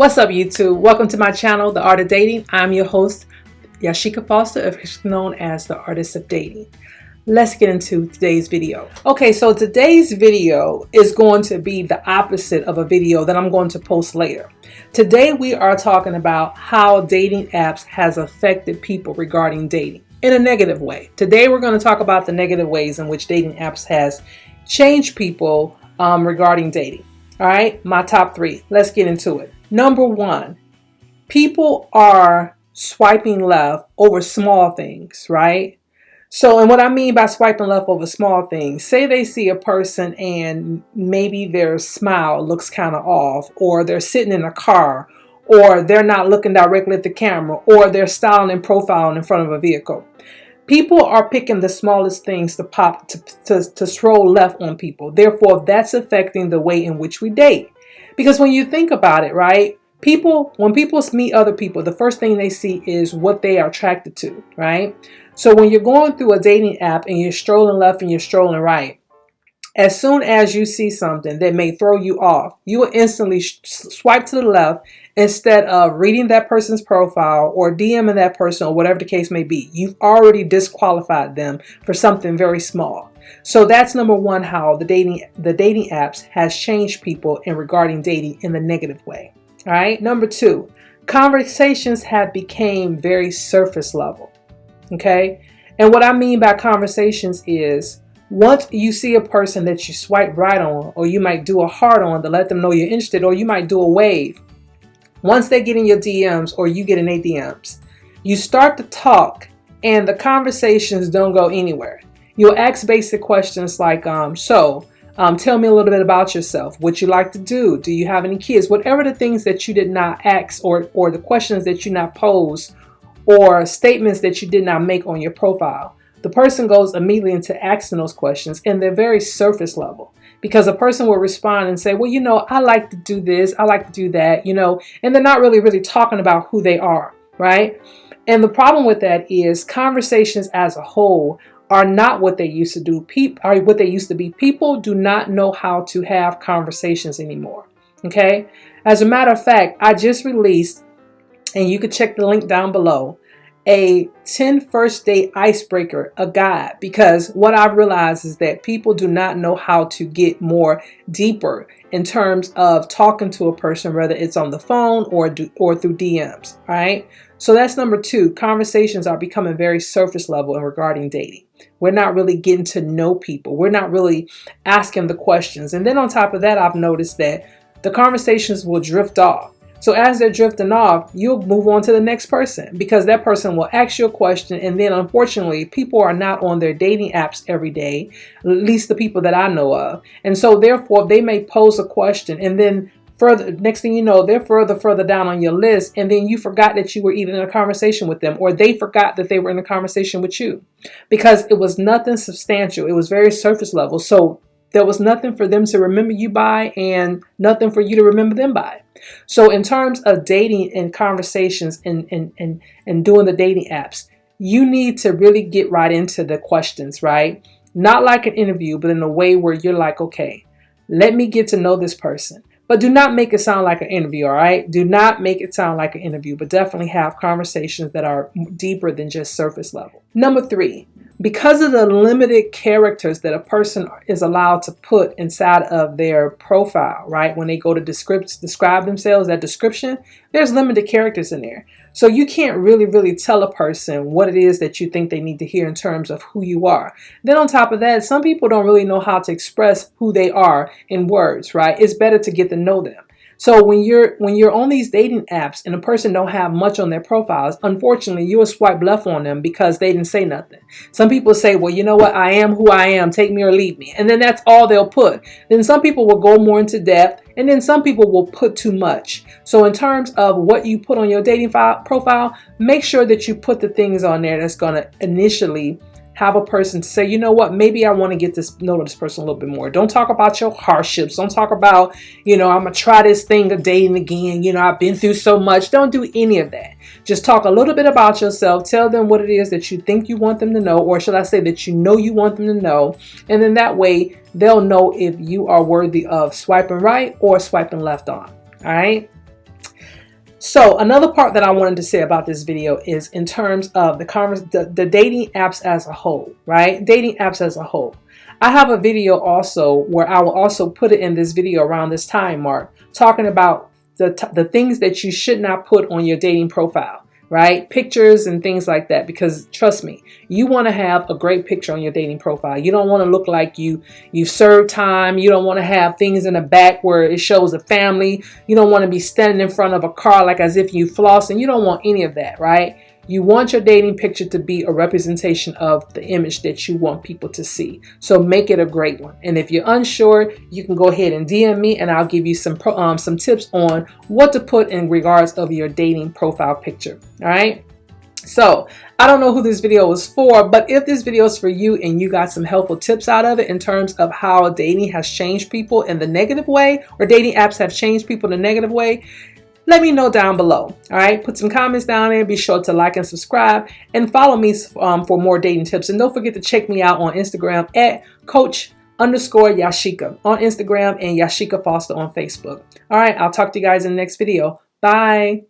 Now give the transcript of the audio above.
What's up, YouTube? Welcome to my channel, The Art of Dating. I'm your host, Yashika Foster, officially known as the Artist of Dating. Let's get into today's video. Okay, so today's video is going to be the opposite of a video that I'm going to post later. Today we are talking about how dating apps has affected people regarding dating in a negative way. Today we're going to talk about the negative ways in which dating apps has changed people regarding dating. All right, my top 3. Let's get into it. Number 1, people are swiping left over small things, right? So, and what I mean by swiping left over small things, say they see a person and maybe their smile looks kind of off, or they're sitting in a car, or they're not looking directly at the camera, or they're styling and profiling in front of a vehicle. People are picking the smallest things to pop, to stroll left on people. Therefore, that's affecting the way in which we date. Because when you think about it, right? When people meet other people, the first thing they see is what they are attracted to, right? So when you're going through a dating app and you're strolling left and you're strolling right, as soon as you see something that may throw you off, you will instantly swipe to the left instead of reading that person's profile or DMing that person or whatever the case may be. You've already disqualified them for something very small. So that's number 1, how the dating apps has changed people in regarding dating in the negative way. All right. Number 2, conversations have become very surface level. Okay. And what I mean by conversations is once you see a person that you swipe right on, or you might do a heart on to let them know you're interested, or you might do a wave. Once they get in your DMs or you get in their DMs, you start to talk and the conversations don't go anywhere. You'll ask basic questions like, tell me a little bit about yourself, what you like to do. Do you have any kids? Whatever the things that you did not ask or the questions that you not pose or statements that you did not make on your profile. The person goes immediately into asking those questions and they're very surface level because a person will respond and say, well, I like to do this. I like to do that, and they're not really talking about who they are. Right. And the problem with that is conversations as a whole are not what they used to do. What they used to be. People do not know how to have conversations anymore. Okay. As a matter of fact, I just released, and you can check the link down below, a 10 first date icebreaker, a guide, because what I've realized is that people do not know how to get more deeper in terms of talking to a person, whether it's on the phone or through DMs. All right. So that's number 2. Conversations are becoming very surface level in regarding dating. We're not really getting to know people. We're not really asking the questions. And then on top of that, I've noticed that the conversations will drift off. So as they're drifting off, you'll move on to the next person because that person will ask you a question. And then unfortunately, people are not on their dating apps every day, at least the people that I know of. And so therefore, they may pose a question and then next thing you know, they're further down on your list. And then you forgot that you were even in a conversation with them, or they forgot that they were in a conversation with you because it was nothing substantial. It was very surface level. So there was nothing for them to remember you by and nothing for you to remember them by. So in terms of dating and conversations and doing the dating apps, you need to really get right into the questions, right? Not like an interview, but in a way where you're like, okay, let me get to know this person. But do not make it sound like an interview, all right? Do not make it sound like an interview, but definitely have conversations that are deeper than just surface level. Number 3, because of the limited characters that a person is allowed to put inside of their profile, right? When they go to describe themselves, that description, there's limited characters in there. So you can't really tell a person what it is that you think they need to hear in terms of who you are. Then on top of that, some people don't really know how to express who they are in words, right? It's better to get to know them. So when you're on these dating apps and a person don't have much on their profiles, unfortunately, you will swipe left on them because they didn't say nothing. Some people say, well, you know what? I am who I am. Take me or leave me. And then that's all they'll put. Then some people will go more into depth. And then some people will put too much. So in terms of what you put on your dating profile, make sure that you put the things on there that's going to initially have a person to say, you know what, maybe I want to get to know this person a little bit more. Don't talk about your hardships. Don't talk about, I'm going to try this thing of dating again. I've been through so much. Don't do any of that. Just talk a little bit about yourself. Tell them what it is that you think you want them to know, or should I say that you want them to know. And then that way they'll know if you are worthy of swiping right or swiping left on. All right. So another part that I wanted to say about this video is in terms of the dating apps as a whole, right? Dating apps as a whole. I have a video also where I will also put it in this video around this time mark, talking about the things that you should not put on your dating profile, right? Pictures and things like that, because trust me, you want to have a great picture on your dating profile. You don't want to look like you've served time. You don't want to have things in the back where it shows a family. You don't want to be standing in front of a car like as if you floss, and you don't want any of that, right? You want your dating picture to be a representation of the image that you want people to see. So make it a great one. And if you're unsure, you can go ahead and DM me and I'll give you some tips on what to put in regards of your dating profile picture. All right. So I don't know who this video was for, but if this video is for you and you got some helpful tips out of it in terms of how dating has changed people in the negative way, or dating apps have changed people in a negative way, let me know down below. All right, put some comments down there. Be sure to like and subscribe and follow me for more dating tips. And don't forget to check me out on Instagram at coach_Yashika on Instagram and Yashika Foster on Facebook. All right, I'll talk to you guys in the next video. Bye.